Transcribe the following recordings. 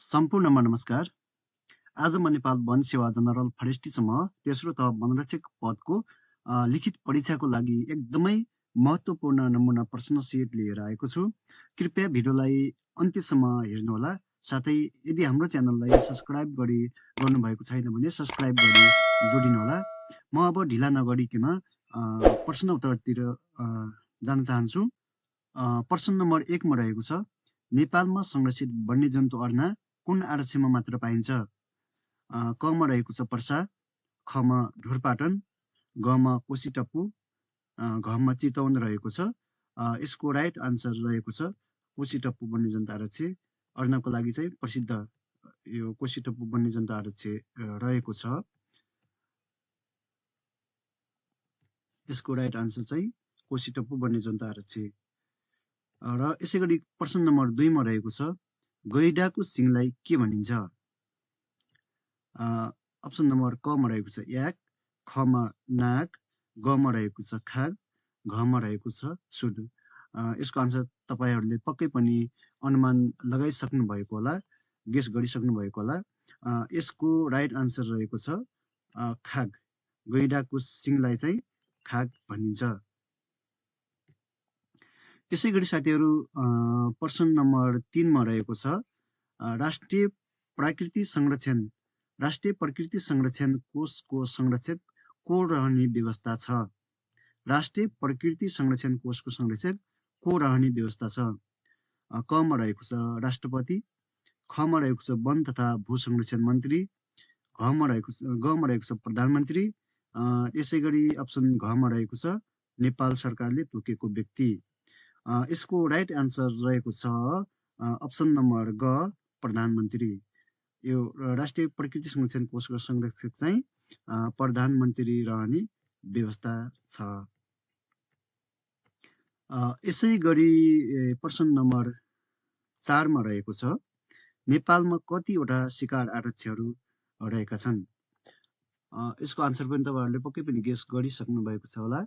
सम्पूर्णमा नमस्कार। आज म नेपाल वन सेवा जनरल फरेस्टीसम्म तेस्रो तह वनरक्षक पदको लिखित परीक्षाको लागि एकदमै महत्त्वपूर्ण नमुना प्रश्न सेट लिएर आएको छु। कृपया भिडियोलाई अन्त्यसम्म हेर्नुहोला। साथै यदि हाम्रो च्यानललाई सब्स्क्राइब गर्नुभएको छैन भने सब्स्क्राइब गरी जोडिनुहोला। म अब ढिला नगरिकन प्रश्न उत्तरतिर जान चाहन्छु। प्रश्न नम्बर 1 मा रहेको छ, नेपालमा संरक्षित वन्यजन्तु अर्ना कुन आरक्षमा मात्र पाइन्छ? क मा रहेको छ पर्सा, ख मा ढोरपाटन, ग मा कोसीटप्पु, घ मा चितवन रहेको छ। यसको राइट आन्सर रहेको छ कोसीटप्पु वन्यजन्तु आरक्ष। अर्नाको लागि चाहिँ प्रसिद्ध यो कोसीटप्पु वन्यजन्तु आरक्ष रहेको छ। यसको राइट आन्सर चाहिँ कोसीटप्पु वन्यजन्तु आरक्ष। र यसै गरी प्रश्न नम्बर 2 मा रहेको छ, गैंडाको सिङलाई के भनिन्छ? अप्सन नम्बर क मा रहेको छ याक, ख मा नाग, ग मा रहेको छ खाग, घ मा रहेको छ सुड। यसको आन्सर तपाईहरुले पक्कै पनि अनुमान लगाइसक्नु भएको होला, गेस गरिसक्नु भएको होला। यसको राइट आन्सर रहेको छ खाग। गैंडाको सिङलाई चाहिँ खाग भनिन्छ। यसै गरी साथीहरु प्रश्न नम्बर 3 मा रहेको छ, राष्ट्रिय प्रकृति संरक्षण कोषको संरक्षक को रहने व्यवस्था छ? राष्ट्रिय प्रकृति संरक्षण कोषको संरक्षक को रहने व्यवस्था छ? क मा रहेको छ राष्ट्रपति, ख मा रहेको छ वन तथा भू संरक्षण मन्त्री, ग मा रहेको छ प्रधानमन्त्री, यसै गरी अप्सन घ मा रहेको छ नेपाल सरकारले तोकेको व्यक्ति। यसको राइट आन्सर रहेको छ अप्सन नम्बर ग प्रधानमन्त्री। यो राष्ट्रिय प्रकृति संरक्षण कोषको संरक्षक चाहिँ प्रधानमन्त्री रहने व्यवस्था छ। यसै गरी प्रश्न नम्बर 4 मा रहेको छ, नेपालमा कतिवटा शिकार आरक्षहरू रहेका छन्? यसको आन्सर पनि तपाईहरुले पक्कै पनि गेस गरिसक्नु भएको छ होला।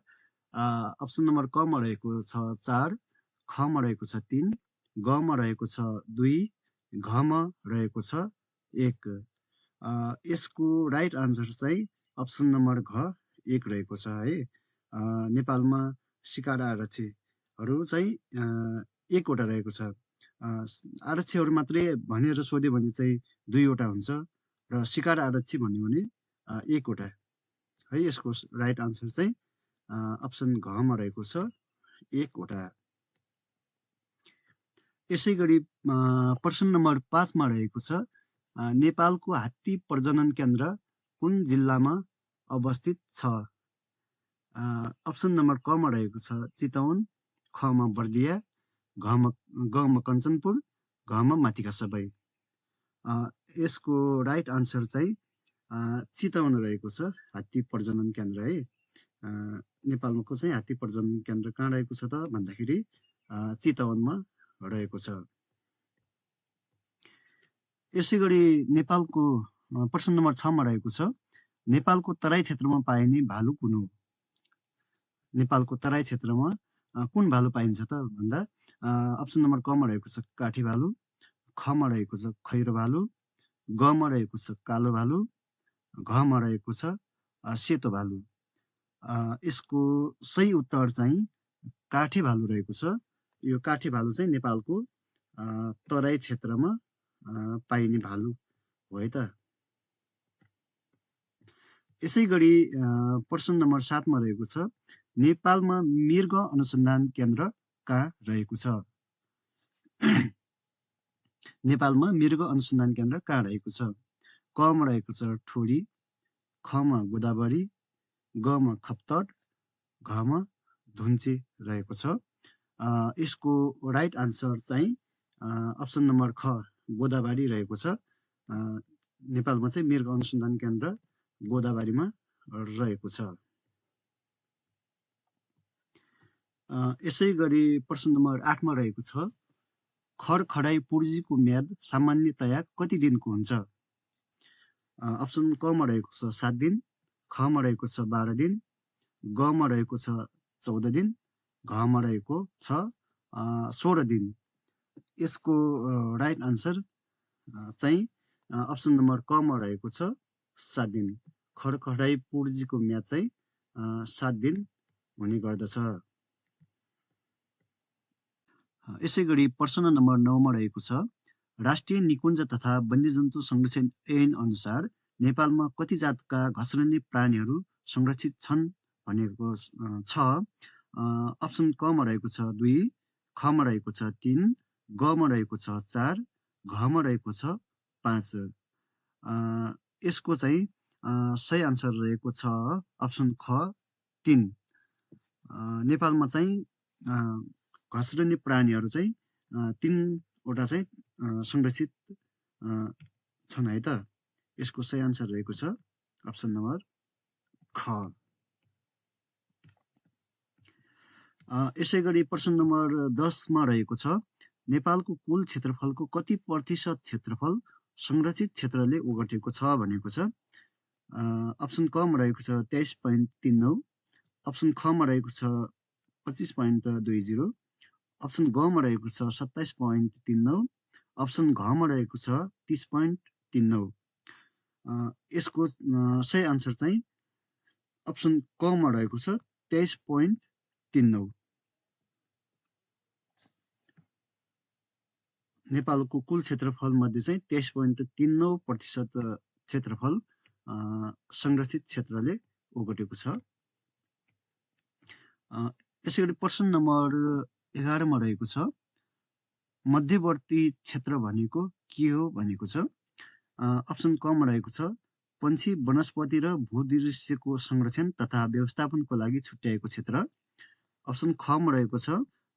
अप्सन नम्बर क मा रहेको छ 4, ख मा रहेको छ 3, ग मा रहेको छ 2, घ मा रहेको छ 1। यसको राइट आन्सर चाहिँ अप्सन नम्बर घ 1 रहेको छ है। नेपालमा शिकार आरक्षहरू चाहिँ 1 वटा रहेको छ। आरक्षहरू मात्रै भनेर सोध्यो भने चाहिँ 2 वटा हुन्छ र शिकार आरक्षी भन्यो भने 1 वटा है। यसको राइट आन्सर चाहिँ अप्सन घ मा रहेको छ 1 वटा। यसै गरी प्रश्न नम्बर 5 मा रहेको छ, नेपालको हात्ती प्रजनन केन्द्र कुन जिल्लामा अवस्थित छ? अप्सन नम्बर क मा रहेको छ चितवन, ख मा बर्दिया, ग मा कञ्चनपुर, घ मा माथिखासबै। यसको राइट आन्सर चाहिँ चितवन रहेको छ हात्ती प्रजनन केन्द्र है। नेपालको चाहिँ हात्ती प्रजनन केन्द्र कहाँ रहेको छ त भन्दाखेरि चितवनमा रहेको छ। यसै गरी नेपालको प्रश्न नम्बर 6 मा रहेको छ, नेपालको तराई क्षेत्रमा पाइने भालु कुन हो? नेपालको तराई क्षेत्रमा कुन भालु पाइन्छ त भन्दा अप्सन नम्बर क मा रहेको छ काठी भालु, ख मा रहेको छ खैरो भालु, ग मा रहेको छ कालो भालु, घ मा रहेको छ सेतो भालु। यसको सही उत्तर चाहिँ काठी भालु रहेको छ। यो काठी भालु चाहिँ नेपालको तराई क्षेत्रमा पाइने भालु हो है त। यसै गरी प्रश्न नम्बर 7 मा रहेको छ, नेपालमा मृग अनुसन्धान केन्द्र कहाँ रहेको छ? नेपालमा मृग अनुसन्धान केन्द्र कहाँ रहेको छ? क मा रहेको छ ठोडी, ख मा गोदावरी, ग मा खप्तड, घ मा धुन्चे रहेको छ। यसको राइट आन्सर चाहिँ अप्सन नम्बर ख गोदावरी रहेको छ। नेपालमा चाहिँ मृग अनुसन्धान केन्द्र गोदावरीमा रहेको छ। यसै गरी प्रश्न नम्बर 8 मा रहेको छ, खरखडाई पूर्जीको म्याद सामान्यतया कति दिनको हुन्छ? अप्सन क मा रहेको छ 7 दिन, ख मा रहेको छ 12 दिन, ग मा रहेको छ 14 दिन, घ मा रहेको छ 16 दिन। यसको राइट आन्सर चाहिँ अप्सन नम्बर कमा रहेको छ 7 दिन। खडखडाई पूर्जीको म्याद चाहिँ 7 दिन हुने गर्दछ। यसै गरी प्रश्न नम्बर 9 मा रहेको छ राष्ट्रिय निकुञ्ज तथा वन्यजन्तु संरक्षण ऐन अनुसार नेपालमा कति जातका घस्रने प्राणीहरू संरक्षित छन् भनेको छ। अप्सन क मा रहेको छ 2, ख मा रहेको छ 3, ग मा रहेको छ 4, घ मा रहेको छ 5। यसको चाहिँ सही आन्सर रहेको छ अप्सन ख 3। नेपालमा चाहिँ घस्रने प्राणीहरू चाहिँ 3वटा चाहिँ संरक्षित छन् है त। यसको सही आन्सर रहेको छ अप्सन नम्बर ख। यसै गरी प्रश्न नम्बर 10 मा रहेको छ नेपालको कुल क्षेत्रफलको कति प्रतिशत क्षेत्रफल संरक्षित क्षेत्रले ओगटेको छ भनेको छ। अप्सन क मा रहेको छ 23.39, अप्सन ख मा रहेको छ 25.20, अप्सन ग मा रहेको छ 27.39, अप्सन घ मा रहेको छ 30.39। यसको सही आन्सर चाहिँ अप्सन क मा रहेको छ 23.39। नेपालको कुल क्षेत्रफल मध्ये चाहिँ 23.39% क्षेत्रफल संरक्षित क्षेत्रले ओगटेको छ। यसै गरी प्रश्न नम्बर 11 मा रहेको छ मध्यवर्ती क्षेत्र भनेको के हो भनेको छ। अप्सन क मा रहेको छ पंक्षी वनस्पति र भूदृश्यको संरक्षण तथा व्यवस्थापनको लागि छुट्याएको क्षेत्र। अप्सन ख मा रहेको छ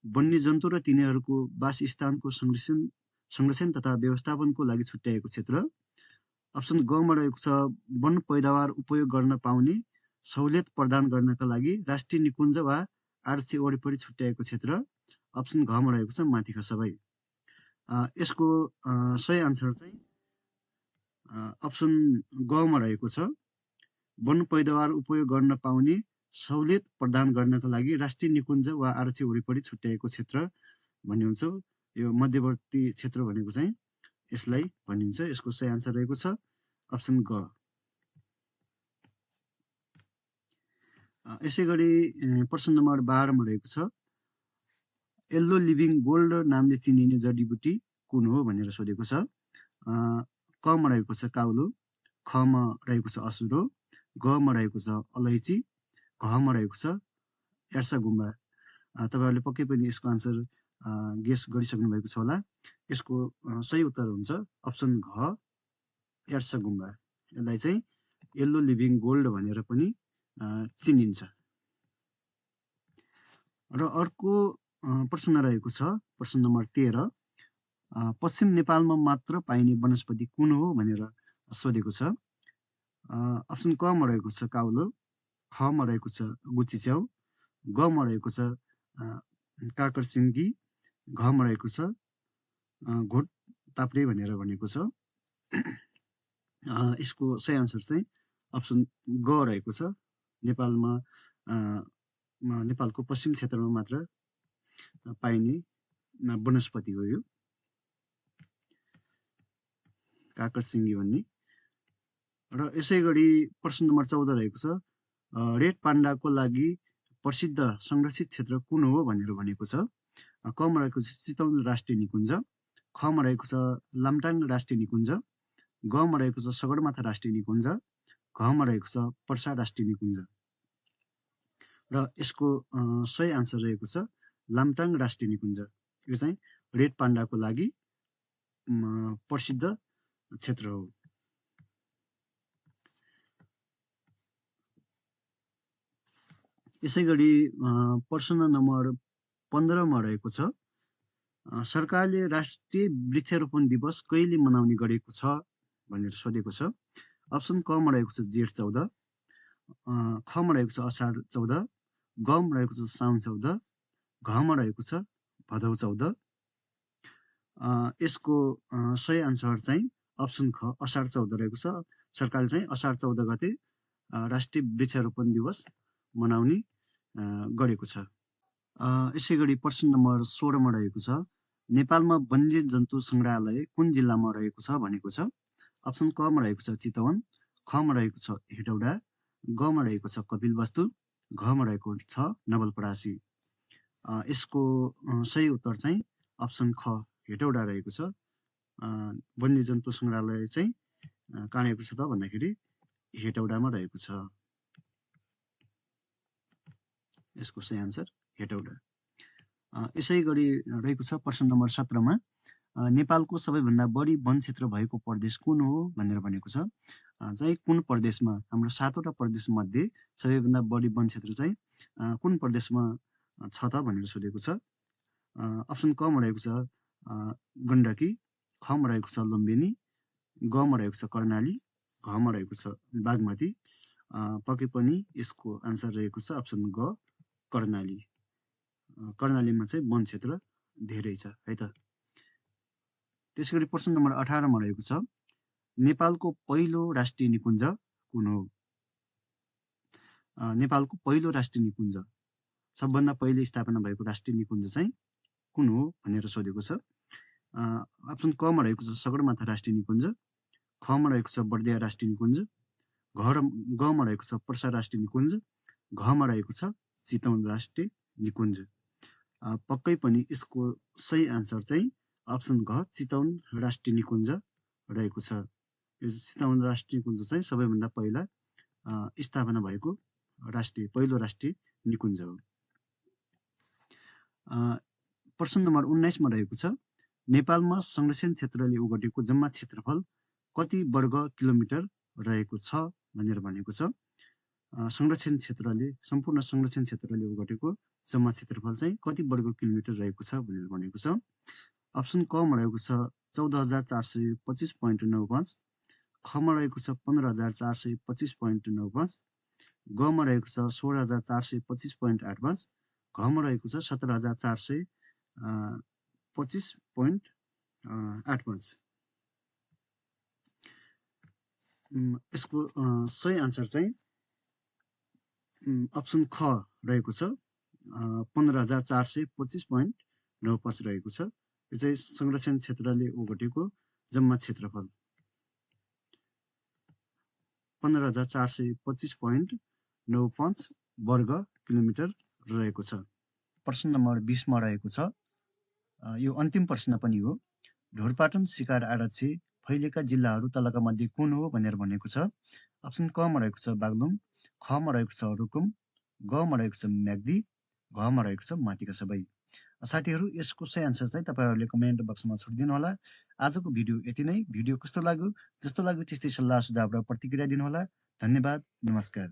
वन्यजन्तु र तिनीहरूको वासस्थानको संरक्षण तथा व्यवस्थापनको लागि छुट्याएको क्षेत्र। अप्सन ग मा रहेको छ वन पैदावार उपयोग गर्न पाउने सहुलियत प्रदान गर्नका लागि राष्ट्रिय निकुञ्ज वा आरक्षी वरिपरि छुट्याएको क्षेत्र। अप्सन घ मा रहेको छ माथिका सबै। यसको सही आन्सर चाहिँ अप्सन ग मा रहेको छ वन पैदावार उपयोग गर्न पाउने सहुलियत प्रदान गर्नका लागि राष्ट्रिय निकुञ्ज वा आरक्षी वरिपरि छुट्याएको क्षेत्र भन्ने हुन्छ। यो मध्यवर्ती क्षेत्र भनेको चाहिँ यसलाई भनिन्छ। यसको सही आन्सर रहेको छ अप्सन ग। यसै गरी प्रश्न नम्बर 12 मा रहेको छ येल्लो लिभिङ गोल्ड नामले चिनिने जडीबुटी कुन हो भनेर सोधेको छ। क मा रहेको छ काउलो, ख मा रहेको छ असुरो, ग मा रहेको छ अलैची, घ मा रहेको छ एर्सागुम्बा। तपाईहरुले पक्कै पनि यसको आन्सर गेस गरिसक्नु भएको छ होला। यसको सही उत्तर हुन्छ अप्सन घ एर्सागुम्बा। यसलाई चाहिँ येल्लो लिभिङ गोल्ड भनेर पनि चिनिन्छ। र अर्को प्रश्न रहेको छ प्रश्न नम्बर 13 पश्चिम नेपालमा मात्र पाइने वनस्पति कुन हो भनेर सोधेको छ। अप्सन क मा रहेको छ काउलो, ख मा रहेको छ गुचिच्याउ, ग मा रहेको छ काकरसिङ्गी, घ मा रहेको छ घोट ताप्रे भनेर भनेको छ। यसको सही आन्सर चाहिँ अप्सन ग रहेको छ। नेपालको पश्चिम क्षेत्रमा मात्र पाइने वनस्पति हो यो काकरसिङ्गी भन्ने। र यसै गरी प्रश्न नम्बर 14 रहेको छ रेड पाण्डाको लागि प्रसिद्ध संरक्षित क्षेत्र कुन हो भनेर भनेको छ। क मा रहेको छ चितवन राष्ट्रिय निकुञ्ज, ख मा रहेको छ लामटाङ राष्ट्रिय निकुञ्ज, ग मा रहेको छ सगरमाथा राष्ट्रिय निकुञ्ज, घ मा रहेको छ पर्सा राष्ट्रिय निकुञ्ज। र यसको सही आन्सर रहेको छ लामटाङ राष्ट्रिय निकुञ्ज। यो चाहिँ रेड पाण्डाको लागि प्रसिद्ध क्षेत्र हो। यसै गरी प्रश्न नम्बर 15 मा रहेको छ सरकारले राष्ट्रिय वृक्षारोपण दिवस कहिले मनाउने गरेको छ भनेर सोधेको छ। अप्सन क मा रहेको छ जेठ 14, ख मा रहेको छ असार 14, ग मा रहेको छ साउन 14, घ मा रहेको छ भदौ 14। यसको सही आन्सर चाहिँ अप्सन ख असार 14 रहेको छ। सरकारले चाहिँ असार 14 गते राष्ट्रिय वृक्षारोपण दिवस मनाउने गरेको छ। यसै गरी प्रश्न नम्बर 16 मा रहेको छ नेपालमा वन्यजन्तु सङ्ग्रहालय कुन जिल्लामा रहेको छ भनेको छ। अप्सन क मा रहेको छ चितवन, ख मा रहेको छ हेटौडा, ग मा रहेको छ कपिलवस्तु, घ मा रहेको छ नवलपरासी। यसको सही उत्तर चाहिँ अप्सन ख हेटौडा रहेको छ। वन्यजन्तु सङ्ग्रहालय चाहिँ कहाँ रहेको छ त भन्दाखेरि हेटौडामा रहेको छ। यसको सही आन्सर हेटौडा। यसै गरी रहेको छ प्रश्न नम्बर 17 मा नेपालको सबैभन्दा बढी वन क्षेत्र भएको प्रदेश कुन हो भनेर भनेको छ। चाहिँ कुन प्रदेशमा हाम्रो 7वटा प्रदेश मध्ये सबैभन्दा बढी वन क्षेत्र चाहिँ कुन प्रदेशमा छ त भनेर सोधेको छ। अप्सन क मा रहेको छ गण्डकी, ख मा रहेको छ लुम्बिनी, ग मा रहेको छ कर्णाली, घ मा रहेको छ बागमती। पक्कै पनि यसको आन्सर रहेको छ अप्सन ग कर्णाली। कर्णालीमा चाहिँ वन क्षेत्र धेरै छ है त। त्यसै गरी प्रश्न नम्बर 18 मा रहेको छ नेपालको पहिलो राष्ट्रिय निकुञ्ज कुन हो। नेपालको पहिलो राष्ट्रिय निकुञ्ज, सबभन्दा पहिले स्थापना भएको राष्ट्रिय निकुञ्ज चाहिँ कुन हो भनेर सोधेको छ। अप्सन क मा रहेको छ सगरमाथा राष्ट्रिय निकुञ्ज, ख मा रहेको छ बर्दिया राष्ट्रिय निकुञ्ज, ग मा रहेको छ पर्सा राष्ट्रिय निकुञ्ज, घ मा रहेको छ चितवन राष्ट्रिय निकुञ्ज। पक्कै पनि यसको सही आन्सर चाहिँ अप्सन घ चितवन राष्ट्रिय निकुञ्ज रहेको छ। यो चितवन राष्ट्रिय निकुञ्ज चाहिँ सबैभन्दा पहिला स्थापना भएको पहिलो राष्ट्रिय निकुञ्ज हो। प्रश्न नम्बर 19 मा रहेको छ नेपालमा संरक्षण क्षेत्रले ओगटेको जम्मा क्षेत्रफल कति वर्ग किलोमिटर रहेको छ भनेर भनेको छ। संरक्षण क्षेत्रले सम्पूर्ण संरक्षण क्षेत्रले ओगटेको जम्मा क्षेत्रफल चाहिँ कति वर्ग किलोमिटर रहेको छ भनेर भनेको छ। अप्सन क मा रहेको छ 14,425.95, ख मा रहेको छ 15,425.95, ग मा रहेको छ 16,425.85, घ मा रहेको छ 17,425.85। यसको सही आन्सर चाहिँ अप्सन ख रहेको छ 15,425.95 रहेको छ। यो चाहिँ संरक्षण क्षेत्रले ओगटेको जम्मा क्षेत्रफल 15,425.95 वर्ग किलोमिटर रहेको छ। प्रश्न नम्बर 20 मा रहेको छ यो अन्तिम प्रश्न पनि हो ढोरपाटन शिकार आरक्षी फैलिएका जिल्लाहरू तलका मध्ये कुन हो भनेर भनेको छ। अप्सन क मा रहेको छ बागलुङ, ख मा रहेको छ रुकुम, ग मा रहेको छ म्याग्दी, घ मा रहेको छ माथिका सबै। साथीहरू यसको सही आन्सर चाहिँ तपाईहरूले कमेन्ट बक्समा छोडिदिनु होला। आजको भिडियो यति नै। भिडियो कस्तो लाग्यो, जस्तो लाग्यो त्यस्तै सल्लाह सुझाव र प्रतिक्रिया दिनुहोला। धन्यवाद, नमस्कार।